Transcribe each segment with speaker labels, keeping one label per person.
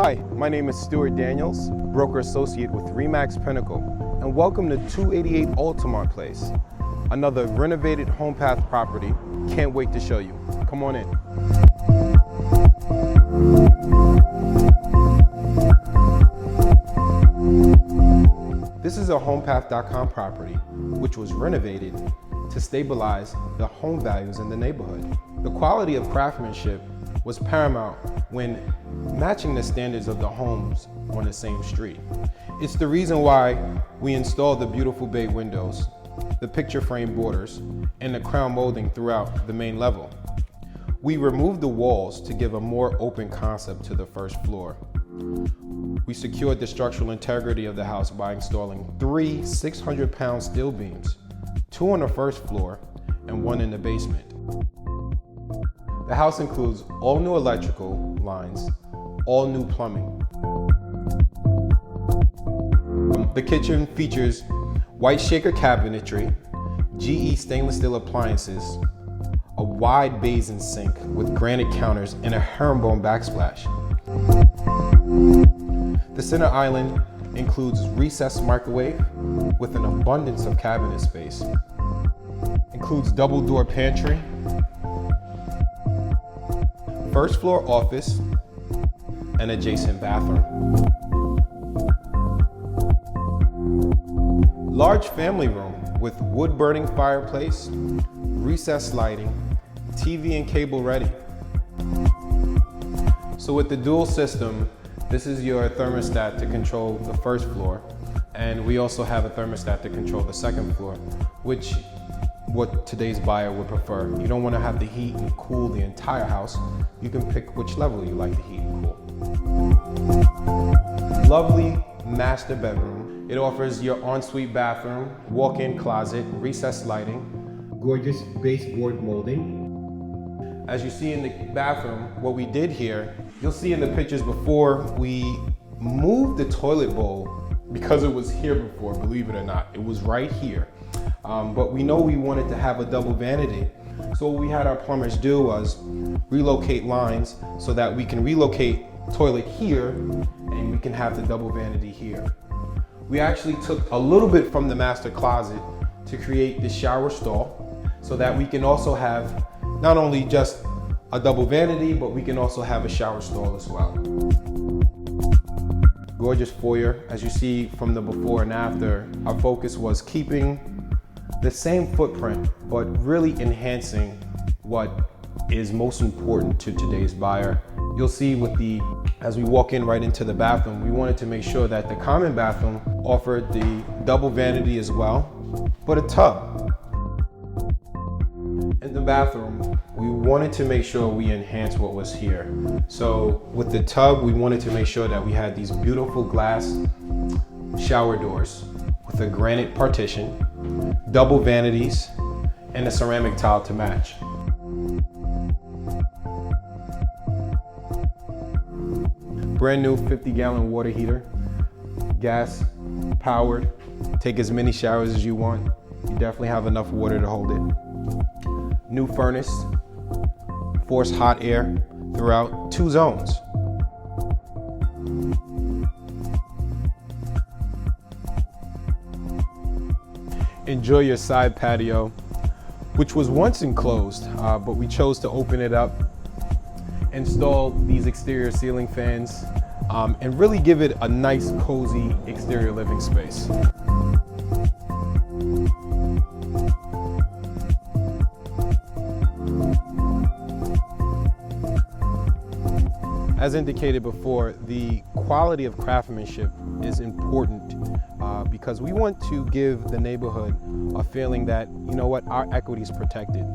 Speaker 1: Hi, my name is Stewart Daniels, broker associate with RE/MAX Pinnacle, and welcome to 288 Altamont Pl, another renovated HomePath property. Can't wait to show you. Come on in. This is a HomePath.com property, which was renovated to stabilize the home values in the neighborhood. The quality of craftsmanship was paramount when matching the standards of the homes on the same street. It's the reason why we installed the beautiful bay windows, the picture frame borders, and the crown molding throughout the main level. We removed the walls to give a more open concept to the first floor. We secured the structural integrity of the house by installing 3 600-pound steel beams, 2 on the first floor and 1 in the basement. The house includes all new electrical lines, all new plumbing. The kitchen features white shaker cabinetry, GE stainless steel appliances, a wide basin sink with granite counters, and a herringbone backsplash. The center island includes recessed microwave with an abundance of cabinet space. Includes double door pantry, first floor office, and adjacent bathroom. Large family room with wood burning fireplace, recessed lighting, TV and cable ready. So with the dual system, this is your thermostat to control the first floor, and we also have a thermostat to control the second floor, which what today's buyer would prefer. You don't want to have to heat and cool the entire house. You can pick which level you like to heat and cool. Lovely master bedroom. It offers your ensuite bathroom, walk-in closet, recessed lighting, gorgeous baseboard molding. As you see in the bathroom, what we did here, you'll see in the pictures before, we moved the toilet bowl because it was here before, believe it or not. It was right here. But we know we wanted to have a double vanity. So what we had our plumbers do was relocate lines so that we can relocate toilet here and we can have the double vanity here. We actually took a little bit from the master closet to create the shower stall so that we can also have not only just a double vanity, but we can also have a shower stall as well. Gorgeous foyer. As you see from the before and after, our focus was keeping the same footprint, but really enhancing what is most important to today's buyer. You'll see as we walk in right into the bathroom, we wanted to make sure that the common bathroom offered the double vanity as well, but a tub. In the bathroom, we wanted to make sure we enhanced what was here. So with the tub, we wanted to make sure that we had these beautiful glass shower doors with a granite partition, double vanities, and a ceramic tile to match. Brand new 50-gallon water heater, gas powered. Take as many showers as you want. You definitely have enough water to hold it. New furnace, force hot air throughout 2 zones. Enjoy your side patio, which was once enclosed, but we chose to open it up, install these exterior ceiling fans, and really give it a nice, cozy exterior living space. As indicated before, the quality of craftsmanship is important because we want to give the neighborhood a feeling that, you know what, our equity is protected.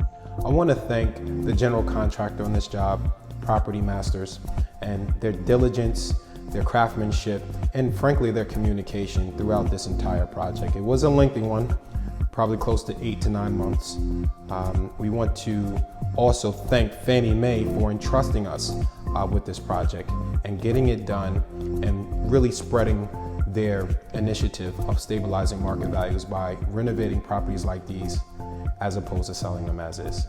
Speaker 1: I want to thank the general contractor on this job, Property Masters, and their diligence, their craftsmanship, and frankly, their communication throughout this entire project. It was a lengthy one, probably close to 8 to 9 months. We want to also thank Fannie Mae for entrusting us with this project and getting it done and really spreading their initiative of stabilizing market values by renovating properties like these as opposed to selling them as is.